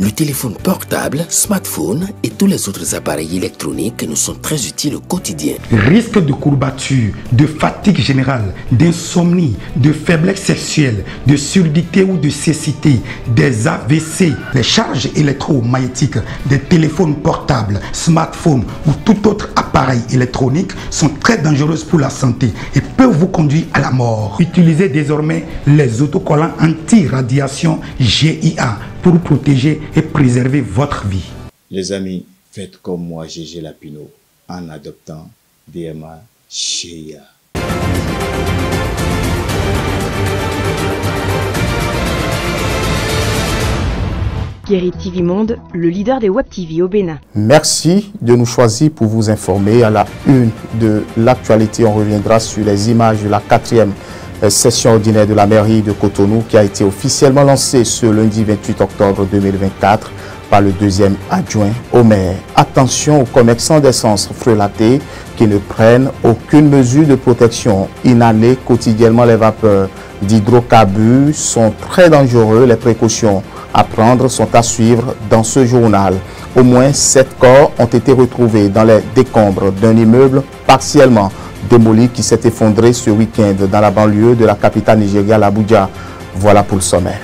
Le téléphone portable, smartphone et tous les autres appareils électroniques nous sont très utiles au quotidien. Risque de courbature, de fatigue générale, d'insomnie, de faiblesse sexuelle, de surdité ou de cécité, des AVC, les charges électromagnétiques des téléphones portables, smartphones ou tout autre appareil électronique sont très dangereuses pour la santé et peuvent vous conduire à la mort. Utilisez désormais les autocollants anti-radiation GIA pour protéger et préserver votre vie. Les amis, faites comme moi, Gégé Lapino, en adoptant DMA GIA. Guéri TV Monde, le leader des Web TV au Bénin. Merci de nous choisir pour vous informer. À la une de l'actualité, on reviendra sur les images de la 4e session ordinaire de la mairie de Cotonou qui a été officiellement lancée ce lundi 28 octobre 2024 par le 2e adjoint au maire. Attention aux commerçants d'essence frelatés qui ne prennent aucune mesure de protection. Inhaler quotidiennement les vapeurs d'hydrocarbures sont très dangereux. Les précautions à prendre sont à suivre dans ce journal. Au moins 7 corps ont été retrouvés dans les décombres d'un immeuble partiellement démoli qui s'est effondré ce week-end dans la banlieue de la capitale nigériale Abuja. Voilà pour le sommaire.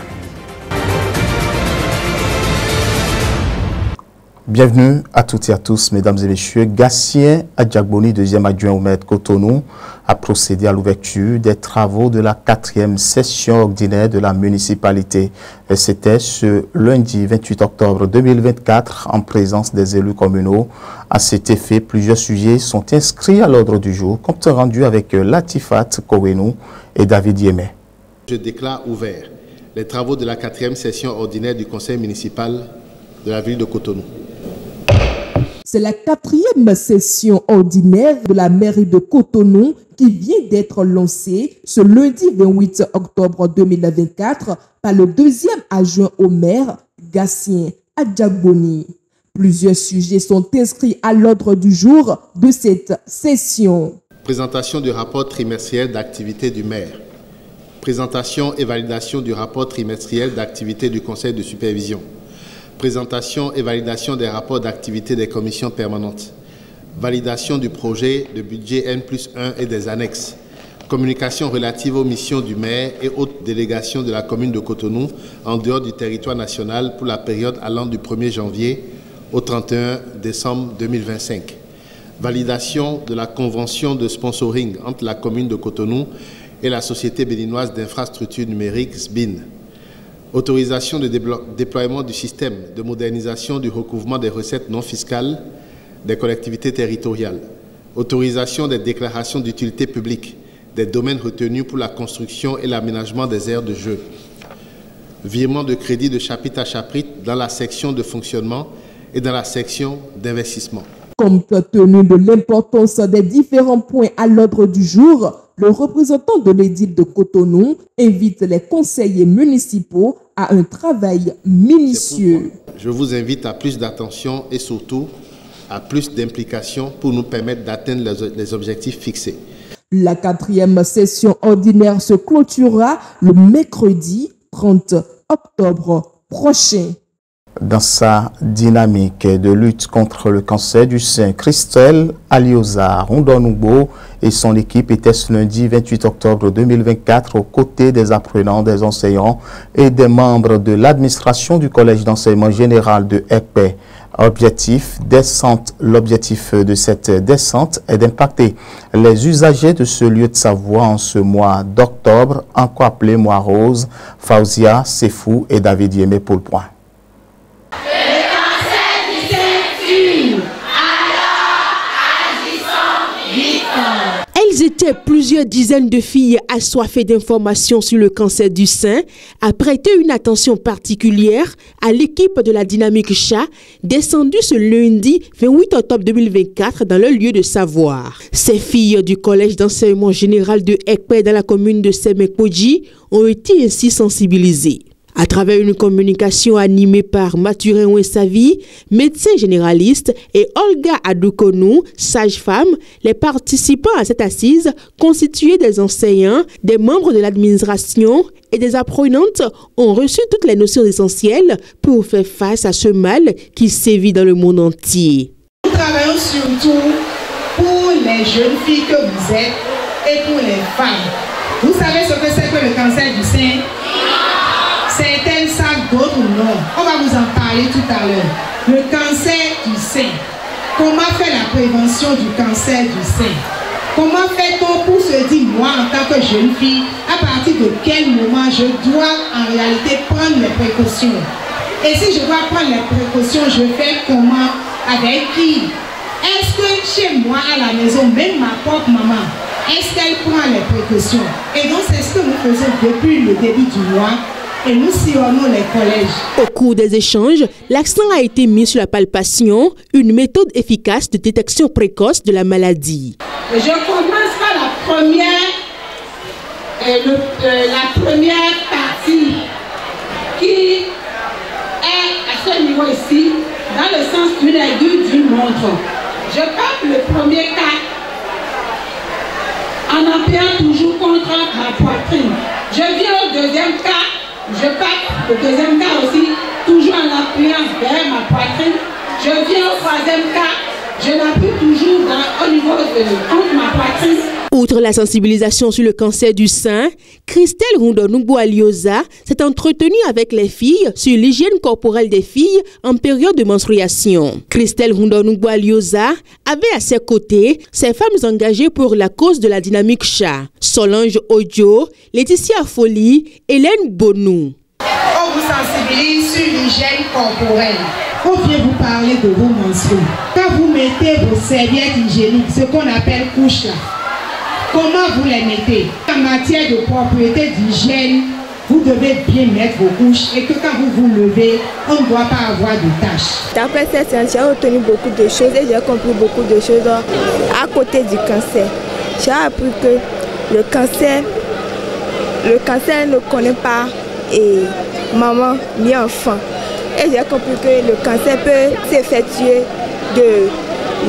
Bienvenue à toutes et à tous, mesdames et messieurs. Gatien Adjagboni, 2e adjoint au maire de Cotonou, a procédé à l'ouverture des travaux de la 4e session ordinaire de la municipalité. C'était ce lundi 28 octobre 2024 en présence des élus communaux. À cet effet, plusieurs sujets sont inscrits à l'ordre du jour, compte rendu avec Latifat Kowenu et David Yémé. Je déclare ouvert les travaux de la 4e session ordinaire du conseil municipal de la ville de Cotonou. C'est la 4e session ordinaire de la mairie de Cotonou qui vient d'être lancée ce lundi 28 octobre 2024 par le 2e adjoint au maire, Gatien Adjagboni. Plusieurs sujets sont inscrits à l'ordre du jour de cette session. Présentation du rapport trimestriel d'activité du maire. Présentation et validation du rapport trimestriel d'activité du conseil de supervision. Présentation et validation des rapports d'activité des commissions permanentes. Validation du projet de budget N+1 et des annexes. Communication relative aux missions du maire et autres délégations de la commune de Cotonou en dehors du territoire national pour la période allant du 1er janvier au 31 décembre 2025. Validation de la convention de sponsoring entre la commune de Cotonou et la Société béninoise d'infrastructures numériques SBIN. Autorisation de déploiement du système de modernisation du recouvrement des recettes non fiscales des collectivités territoriales. Autorisation des déclarations d'utilité publique des domaines retenus pour la construction et l'aménagement des aires de jeu. Virement de crédit de chapitre à chapitre dans la section de fonctionnement et dans la section d'investissement. Compte tenu de l'importance des différents points à l'ordre du jour, le représentant de l'édile de Cotonou invite les conseillers municipaux à un travail minutieux. Je vous invite à plus d'attention et surtout à plus d'implication pour nous permettre d'atteindre les objectifs fixés. La 4e session ordinaire se clôturera le mercredi 30 octobre prochain. Dans sa dynamique de lutte contre le cancer du sein, Christelle Alioza Rondonoubo et son équipe étaient ce lundi 28 octobre 2024 aux côtés des apprenants, des enseignants et des membres de l'administration du Collège d'enseignement général de Ekpe. L'objectif de cette descente est d'impacter les usagers de ce lieu de savoir en ce mois d'octobre, encore appelé mois rose. Fauzia, Sefou et David Yémé pour le point. Elles étaient plusieurs dizaines de filles assoiffées d'informations sur le cancer du sein à prêter une attention particulière à l'équipe de la Dynamique Chat descendue ce lundi 28 octobre 2024 dans leur lieu de savoir. Ces filles du Collège d'enseignement général de Ekpe dans la commune de Semekpoji ont été ainsi sensibilisées. À travers une communication animée par Mathurin Ouessavi, médecin généraliste, et Olga Adoukonou, sage-femme, les participants à cette assise, constitués des enseignants, des membres de l'administration et des apprenantes, ont reçu toutes les notions essentielles pour faire face à ce mal qui sévit dans le monde entier. Nous travaillons surtout pour les jeunes filles que vous êtes et pour les femmes. Vous savez ce que c'est que le cancer du sein? Certaines savent, d'autres non. On va vous en parler tout à l'heure. Le cancer du sein. Comment faire la prévention du cancer du sein? Comment fait-on pour se dire, moi en tant que jeune fille, à partir de quel moment je dois en réalité prendre les précautions? Et si je dois prendre les précautions, je fais comment? Avec qui? Est-ce que chez moi à la maison, même ma propre maman, est-ce qu'elle prend les précautions? Et donc c'est ce que nous faisons depuis le début du mois. Et nous sillonnons les collèges. Au cours des échanges, l'accent a été mis sur la palpation, une méthode efficace de détection précoce de la maladie. Je commence par la première partie qui est à ce niveau ici, dans le sens d'une aiguille d'une montre. Je palpe le premier cas en appuyant toujours contre ma poitrine. Je viens au deuxième cas. Je palpe le deuxième cas aussi, toujours en appuyant vers ma poitrine. Je viens au troisième cas, je l'appuie toujours au niveau contre ma poitrine. Outre la sensibilisation sur le cancer du sein, Christelle Rundonungbo-Alioza s'est entretenue avec les filles sur l'hygiène corporelle des filles en période de menstruation. Christelle Rundonungbo-Alioza avait à ses côtés ces femmes engagées pour la cause de la dynamique chat. Solange Odio, Laetitia Folly, Hélène Bonou. On vous sensibilise sur l'hygiène corporelle. On vient vous parler de vos menstrues. Quand vous mettez vos serviettes hygiéniques, ce qu'on appelle couches là, comment vous les mettez? En matière de propriété d'hygiène, vous devez bien mettre vos couches et que quand vous vous levez, on ne doit pas avoir de taches. D'après cette séance, j'ai retenu beaucoup de choses et j'ai compris beaucoup de choses à côté du cancer. J'ai appris que le cancer ne connaît pas maman ni enfant. Et j'ai compris que le cancer peut s'effectuer de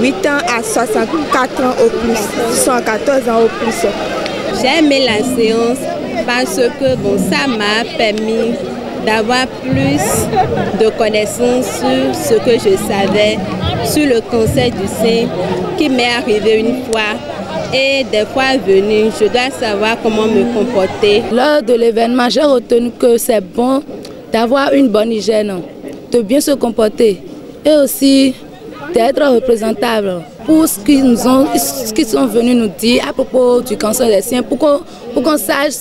8 ans à 64 ans au plus, 114 ans au plus. J'ai aimé la séance parce que ça m'a permis d'avoir plus de connaissances sur ce que je savais sur le cancer du sein qui m'est arrivé une fois. Et des fois venue, je dois savoir comment me comporter. Lors de l'événement, j'ai retenu que c'est bon d'avoir une bonne hygiène, de bien se comporter et aussi d'être représentable pour ce qu'ils sont venus nous dire à propos du cancer des seins, pour qu'on sache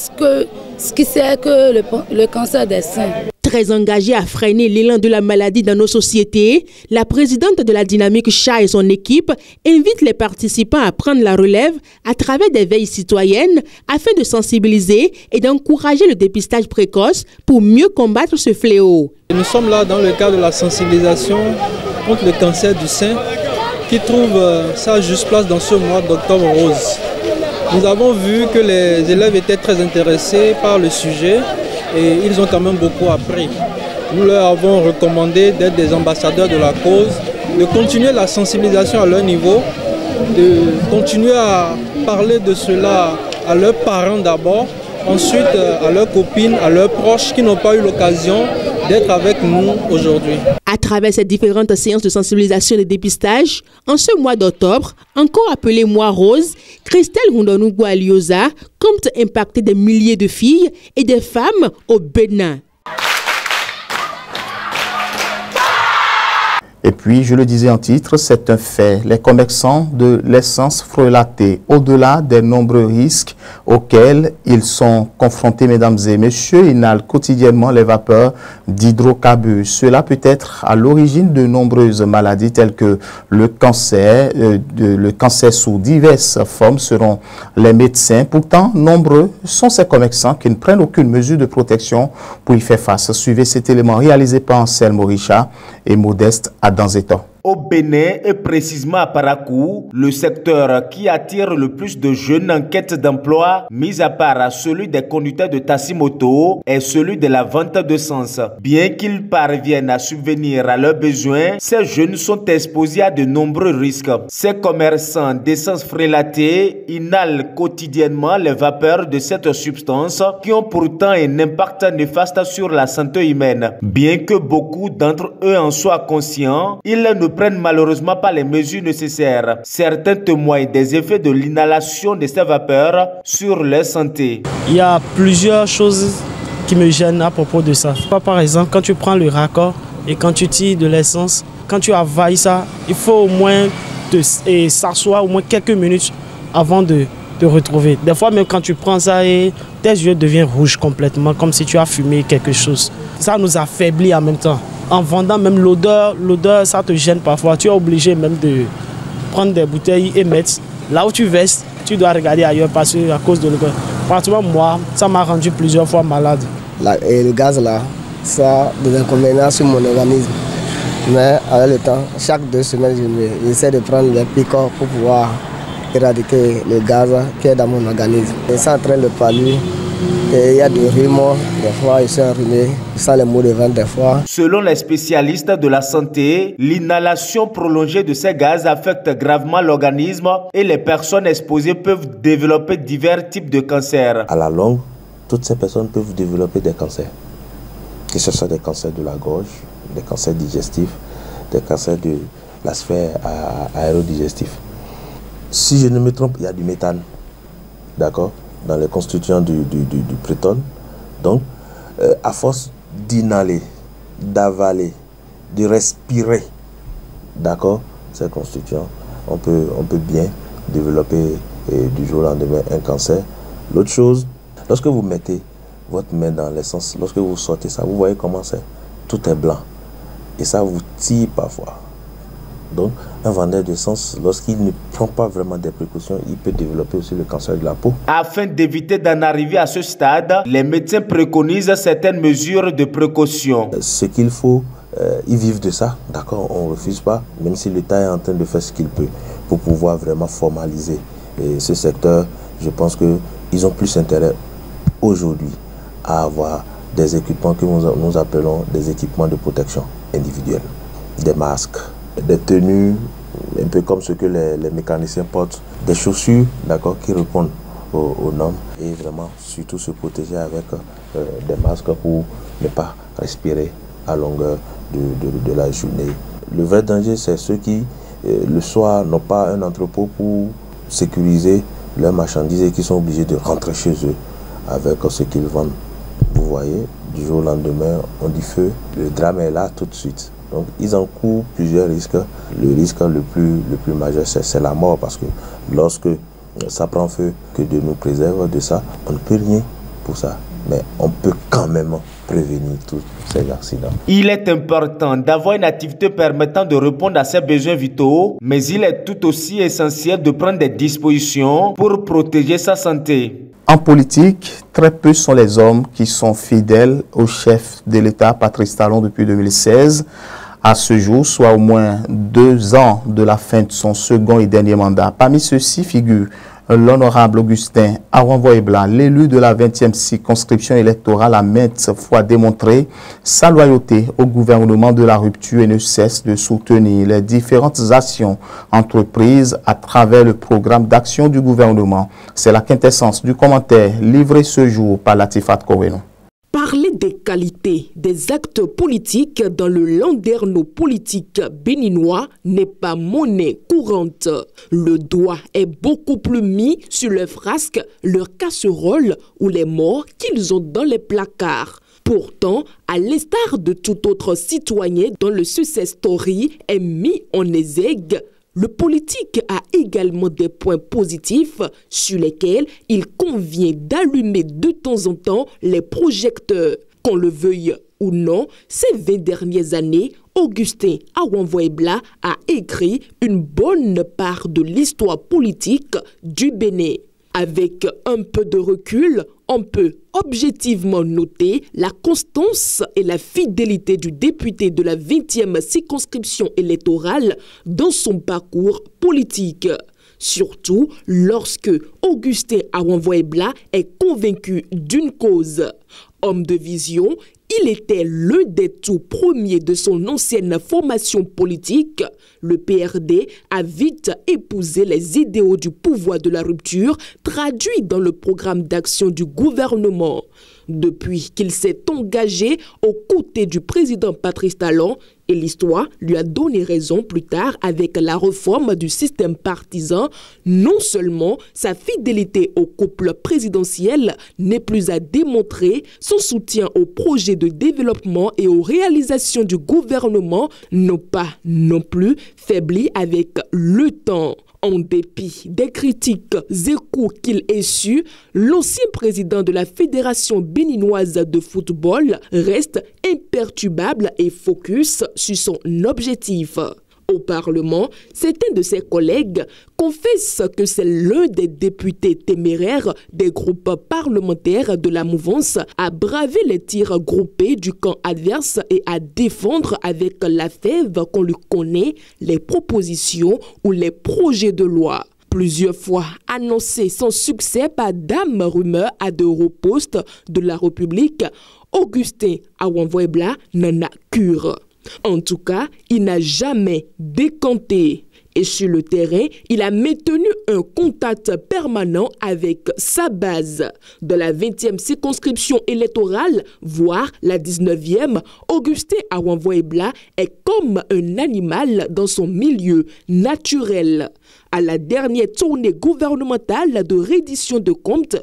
ce qui c'est que le cancer des seins. Très engagée à freiner l'élan de la maladie dans nos sociétés, la présidente de la Dynamique Chat et son équipe invitent les participants à prendre la relève à travers des veilles citoyennes afin de sensibiliser et d'encourager le dépistage précoce pour mieux combattre ce fléau. Nous sommes là dans le cadre de la sensibilisation contre le cancer du sein qui trouve sa juste place dans ce mois d'octobre rose. Nous avons vu que les élèves étaient très intéressés par le sujet et ils ont quand même beaucoup appris. Nous leur avons recommandé d'être des ambassadeurs de la cause, de continuer la sensibilisation à leur niveau, de continuer à parler de cela à leurs parents d'abord, ensuite à leurs copines, à leurs proches qui n'ont pas eu l'occasion d'être avec nous aujourd'hui. À travers ces différentes séances de sensibilisation et de dépistage, en ce mois d'octobre, encore appelé mois rose, Christelle Rundonungbo-Alioza compte impacter des milliers de filles et des femmes au Bénin. Et puis, je le disais en titre, c'est un fait. Les commerçants de l'essence frelatée, au-delà des nombreux risques auxquels ils sont confrontés, mesdames et messieurs, inhalent quotidiennement les vapeurs d'hydrocarbures. Cela peut être à l'origine de nombreuses maladies telles que le cancer sous diverses formes selon les médecins. Pourtant, nombreux sont ces commerçants qui ne prennent aucune mesure de protection pour y faire face. Suivez cet élément réalisé par Anselme Richard et Modeste Adanzetan. Au Bénin et précisément à Parakou, le secteur qui attire le plus de jeunes en quête d'emploi, mis à part celui des conducteurs de taxi-moto, est celui de la vente d'essence. Bien qu'ils parviennent à subvenir à leurs besoins, ces jeunes sont exposés à de nombreux risques. Ces commerçants d'essence frélatée inhalent quotidiennement les vapeurs de cette substance qui ont pourtant un impact néfaste sur la santé humaine. Bien que beaucoup d'entre eux en soient conscients, ils ne prennent malheureusement pas les mesures nécessaires. Certains témoignent des effets de l'inhalation de ces vapeurs sur leur santé. Il y a plusieurs choses qui me gênent à propos de ça. Par exemple, quand tu prends le raccord et quand tu tires de l'essence, quand tu avales ça, il faut au moins s'asseoir au moins quelques minutes avant de te retrouver. Des fois, même quand tu prends ça, et tes yeux deviennent rouges complètement, comme si tu as fumé quelque chose. Ça nous affaiblit en même temps. En vendant même l'odeur, ça te gêne parfois. Tu es obligé même de prendre des bouteilles et mettre. Là où tu verses, tu dois regarder ailleurs parce que à cause de l'odeur. Pratiquement moi, ça m'a rendu plusieurs fois malade. Et le gaz là, ça a des inconvénients sur mon organisme. Mais avec le temps, chaque 2 semaines, j'essaie de prendre des piqûres pour pouvoir éradiquer le gaz qui est dans mon organisme. Et ça entraîne le palud. Et il y a des rumeurs, des fois je suis enrhumé, sans les mots de vent des fois. Selon les spécialistes de la santé, l'inhalation prolongée de ces gaz affecte gravement l'organisme et les personnes exposées peuvent développer divers types de cancers. À la longue, toutes ces personnes peuvent développer des cancers, que ce soit des cancers de la gorge, des cancers digestifs, des cancers de la sphère aérodigestive. Si je ne me trompe, il y a du méthane, d'accord, dans les constituants du prétone. Donc, à force d'inhaler, d'avaler, de respirer, d'accord, ces constituants, on peut bien développer du jour au lendemain un cancer. L'autre chose, lorsque vous mettez votre main dans l'essence, lorsque vous sortez ça, vous voyez comment c'est, tout est blanc. Et ça vous tire parfois. Donc, un vendeur d'essence, lorsqu'il ne prend pas vraiment des précautions, il peut développer aussi le cancer de la peau. Afin d'éviter d'en arriver à ce stade, les médecins préconisent certaines mesures de précaution. Ce qu'il faut, ils vivent de ça, d'accord, on ne refuse pas, même si l'État est en train de faire ce qu'il peut pour pouvoir vraiment formaliser ce secteur. Je pense qu'ils ont plus intérêt aujourd'hui à avoir des équipements que nous appelons des équipements de protection individuelle, des masques, des tenues, un peu comme ce que les mécaniciens portent, des chaussures, d'accord, qui répondent aux normes et vraiment surtout se protéger avec des masques pour ne pas respirer à longueur de la journée. Le vrai danger, c'est ceux qui, le soir, n'ont pas un entrepôt pour sécuriser leurs marchandises et qui sont obligés de rentrer chez eux avec ce qu'ils vendent. Vous voyez, du jour au lendemain, on dit feu, le drame est là tout de suite. Donc ils encourent plusieurs risques. Le risque le plus majeur, c'est la mort, parce que lorsque ça prend feu, que Dieu nous préserve de ça, on ne peut rien pour ça. Mais on peut quand même prévenir tous ces accidents. Il est important d'avoir une activité permettant de répondre à ses besoins vitaux, mais il est tout aussi essentiel de prendre des dispositions pour protéger sa santé. En politique, très peu sont les hommes qui sont fidèles au chef de l'État, Patrice Talon, depuis 2016. À ce jour, soit au moins 2 ans de la fin de son second et dernier mandat. Parmi ceux-ci figure l'honorable Augustin Awanvoyebla, l'élu de la 20e circonscription électorale, a maintes fois démontré sa loyauté au gouvernement de la rupture et ne cesse de soutenir les différentes actions entreprises à travers le programme d'action du gouvernement. C'est la quintessence du commentaire livré ce jour par Latifat Koweno. Parler des qualités des actes politiques dans le landerneau politique béninois n'est pas monnaie courante. Le doigt est beaucoup plus mis sur leurs frasques, leurs casseroles ou les morts qu'ils ont dans les placards. Pourtant, à l'instar de tout autre citoyen dont le success story est mis en exergue, le politique a également des points positifs sur lesquels il convient d'allumer de temps en temps les projecteurs. Qu'on le veuille ou non, ces 20 dernières années, Augustin Awanvoyebla a écrit une bonne part de l'histoire politique du Bénin. Avec un peu de recul, on peut objectivement noter la constance et la fidélité du député de la 20e circonscription électorale dans son parcours politique. Surtout lorsque Augustin Awanvoyebla est convaincu d'une cause. Homme de vision, il était l'un des tout premiers de son ancienne formation politique. Le PRD a vite épousé les idéaux du pouvoir de la rupture traduits dans le programme d'action du gouvernement. Depuis qu'il s'est engagé aux côtés du président Patrice Talon, et l'histoire lui a donné raison plus tard avec la réforme du système partisan, non seulement sa fidélité au couple présidentiel n'est plus à démontrer, son soutien aux projets de développement et aux réalisations du gouvernement n'ont pas non plus faibli avec le temps. En dépit des critiques et coups qu'il essuie, l'ancien président de la Fédération béninoise de football reste imperturbable et focus sur son objectif. Au Parlement, certains de ses collègues confessent que c'est l'un des députés téméraires des groupes parlementaires de la mouvance à braver les tirs groupés du camp adverse et à défendre avec la fève qu'on lui connaît les propositions ou les projets de loi. Plusieurs fois annoncé son succès par Dame Rumeur à de hauts postes de la République, Augustin Awanvoyebla n'en a cure. En tout cas, il n'a jamais décanté. Et sur le terrain, il a maintenu un contact permanent avec sa base. De la 20e circonscription électorale, voire la 19e, Augustin Awanvoyebla est comme un animal dans son milieu naturel. À la dernière tournée gouvernementale de reddition de comptes,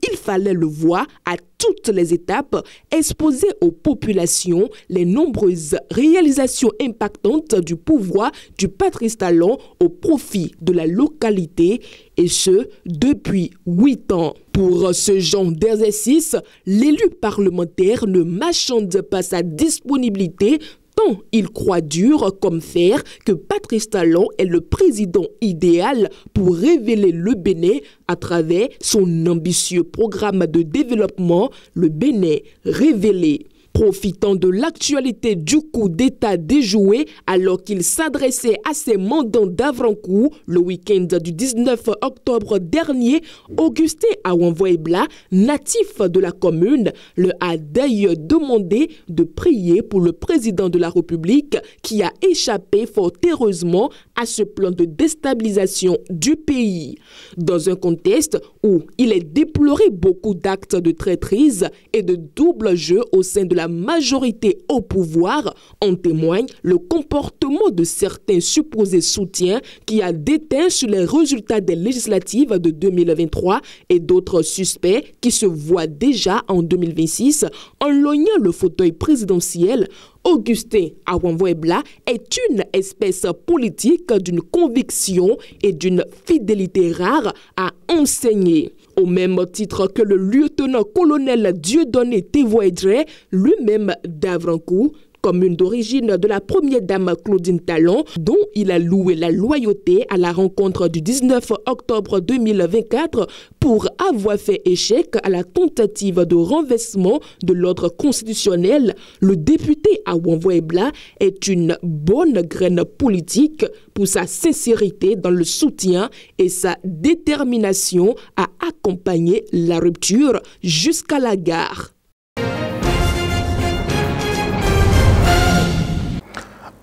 il fallait le voir à toutes les étapes, exposer aux populations les nombreuses réalisations impactantes du pouvoir du Patrice Talon au profit de la localité, et ce, depuis 8 ans. Pour ce genre d'exercice, l'élu parlementaire ne marchande pas sa disponibilité tant il croit dur comme fer que Patrice Talon est le président idéal pour révéler le Bénin à travers son ambitieux programme de développement, le Bénin révélé. Profitant de l'actualité du coup d'État déjoué alors qu'il s'adressait à ses mandants d'Avrancourt le week-end du 19 octobre dernier, Augustin Awanvoyebla, natif de la commune, le a d'ailleurs demandé de prier pour le président de la République qui a échappé fort heureusement à ce plan de déstabilisation du pays. Dans un contexte où il est déploré beaucoup d'actes de traîtrise et de double jeu au sein de la majorité au pouvoir, en témoigne le comportement de certains supposés soutiens qui a déteint sur les résultats des législatives de 2023 et d'autres suspects qui se voient déjà en 2026 en lognant le fauteuil présidentiel. Augustin Awanvoyebla est une espèce politique d'une conviction et d'une fidélité rare à enseigner. Au même titre que le lieutenant-colonel Dieudonné Tévoédré, lui-même d'Avrancourt, commune d'origine de la première dame Claudine Talon, dont il a loué la loyauté à la rencontre du 19 octobre 2024 pour avoir fait échec à la tentative de renversement de l'ordre constitutionnel. Le député Awanvoyebla est une bonne graine politique pour sa sincérité dans le soutien et sa détermination à accompagner la rupture jusqu'à la gare.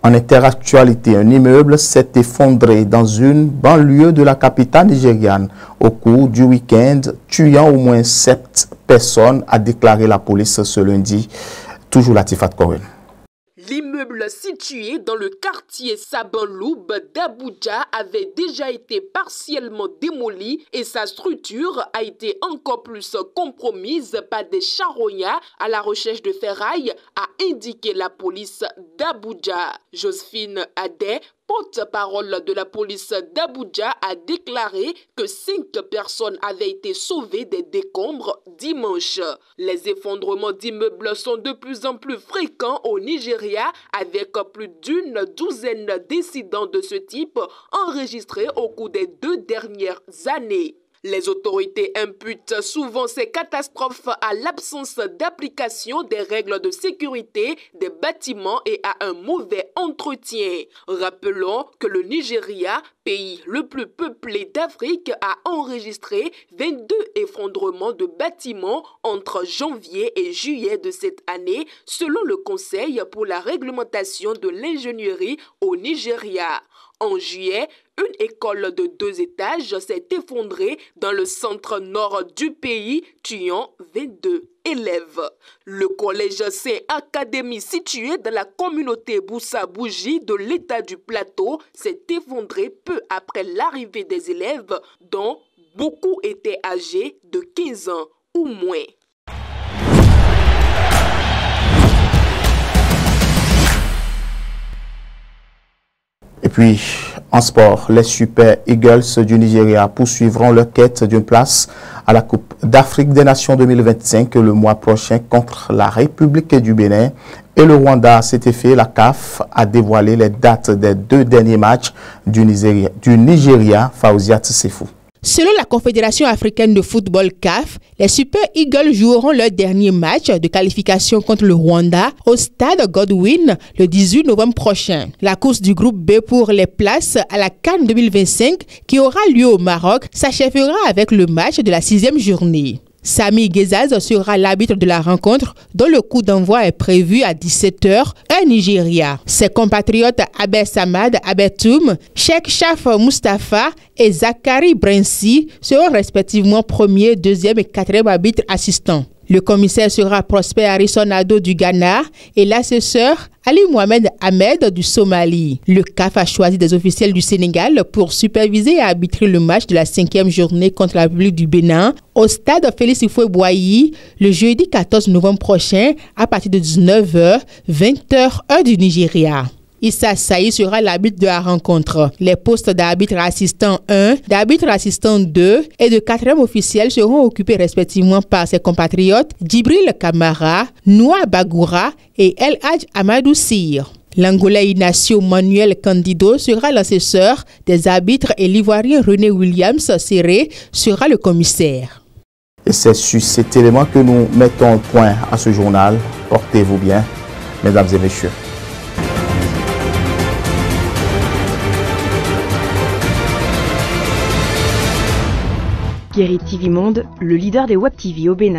En interactualité, un immeuble s'est effondré dans une banlieue de la capitale nigériane au cours du week-end, tuant au moins 7 personnes, a déclaré la police ce lundi. Toujours Latifat Koren. L'immeuble situé dans le quartier Sabanloub d'Abuja avait déjà été partiellement démoli et sa structure a été encore plus compromise par des charognards à la recherche de ferraille, a indiqué la police d'Abuja. Josephine Adé, porte-parole de la police d'Abuja, a déclaré que 5 personnes avaient été sauvées des décombres dimanche. Les effondrements d'immeubles sont de plus en plus fréquents au Nigeria, avec plus d'une douzaine d'incidents de ce type enregistrés au cours des 2 dernières années. Les autorités imputent souvent ces catastrophes à l'absence d'application des règles de sécurité des bâtiments et à un mauvais entretien. Rappelons que le Nigeria, pays le plus peuplé d'Afrique, a enregistré 22 effondrements de bâtiments entre janvier et juillet de cette année, selon le Conseil pour la réglementation de l'ingénierie au Nigeria. En juillet, une école de 2 étages s'est effondrée dans le centre nord du pays, tuant 22 élèves. Le collège Saint-Académie, situé dans la communauté Boussa-Bougie de l'état du Plateau, s'est effondré peu après l'arrivée des élèves, dont beaucoup étaient âgés de 15 ans ou moins. Et puis, en sport, les Super Eagles du Nigeria poursuivront leur quête d'une place à la Coupe d'Afrique des Nations 2025 le mois prochain contre la République du Bénin et le Rwanda. À cet effet, la CAF a dévoilé les dates des 2 derniers matchs du Nigeria, Fawziat Sefou. Selon la Confédération africaine de football CAF, les Super Eagles joueront leur dernier match de qualification contre le Rwanda au stade Godwin le 18 novembre prochain. La course du groupe B pour les places à la CAN 2025 qui aura lieu au Maroc s'achèvera avec le match de la 6e journée. Sami Gezaz sera l'arbitre de la rencontre dont le coup d'envoi est prévu à 17h heure Nigeria. Ses compatriotes Abel Samad Abetoum, Sheikh Shaf Mustafa et Zachary Brensi seront respectivement 1er, 2e et 4e arbitres assistants. Le commissaire sera Prosper Harrison Ado du Ghana et l'assesseur Ali Mohamed Ahmed du Somalie. Le CAF a choisi des officiels du Sénégal pour superviser et arbitrer le match de la 5e journée contre la République du Bénin au stade Félix Houphouët-Boigny le jeudi 14 novembre prochain à partir de 19h, 20h heure du Nigeria. Issa Saï sera l'arbitre de la rencontre. Les postes d'arbitre assistant 1, d'arbitre assistant 2 et de 4e officiel seront occupés respectivement par ses compatriotes Djibril Kamara, Noah Bagoura et El Hadj Amadou Sir. L'Angolais Ignacio Manuel Candido sera l'assesseur des arbitres et l'Ivoirien René Williams Serré sera le commissaire. Et c'est sur cet élément que nous mettons un point à ce journal. Portez-vous bien, mesdames et messieurs. Guérit TV Monde, le leader des Web TV au Bénin.